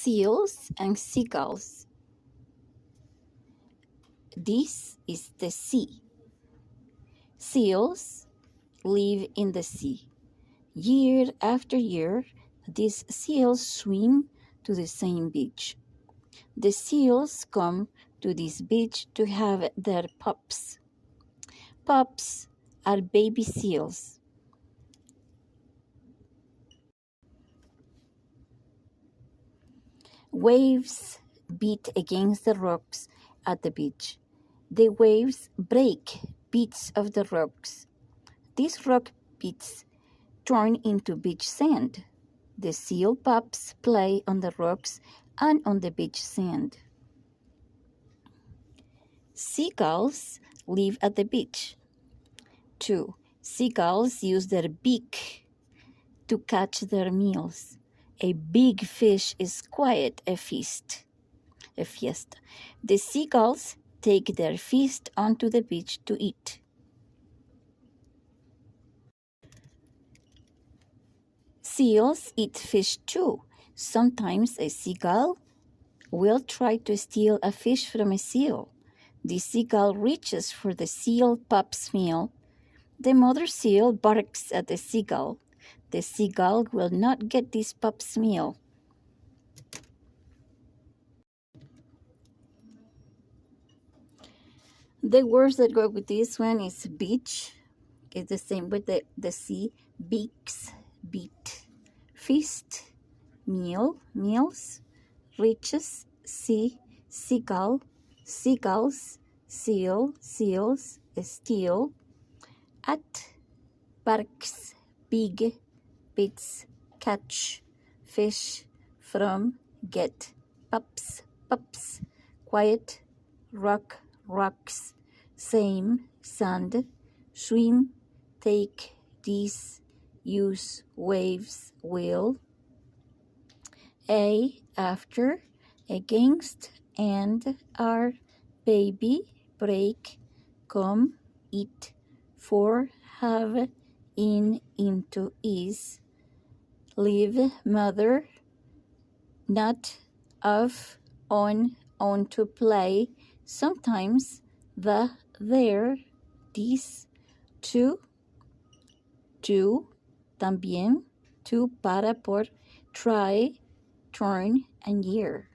Seals and seagulls. This is the sea. Seals live in the sea. Year after year, these seals swim to the same beach. The seals come to this beach to have their pups. Pups are baby seals. Waves beat against the rocks at the beach. The waves break bits of the rocks. These rock bits turn into beach sand. The seal pups play on the rocks and on the beach sand. Seagulls live at the beach. 2. Seagulls use their beak to catch their meals. A big fish is quite a fiesta. The seagulls take their feast onto the beach to eat. Seals eat fish too. Sometimes a seagull will try to steal a fish from a seal. The seagull reaches for the seal pup's meal. The mother seal barks at the seagull. The seagull will not get this pup's meal. The words that go with this one is beach. It's the same with the sea. Beaks, beat. Feast, meal, meals. Reaches, sea, seagull, seagulls, seal, seals, steal. At, barks, big, bits, catch, fish, from, get, pups, pups, quiet, rock, rocks, same, sand, swim, take, these, use, waves, will. A, after, against, and, are, baby, break, come, eat, for, have, in, into, is, live, mother, not, of, on to play, sometimes, the, there, this, to, también, to, para, por, try, turn, and year.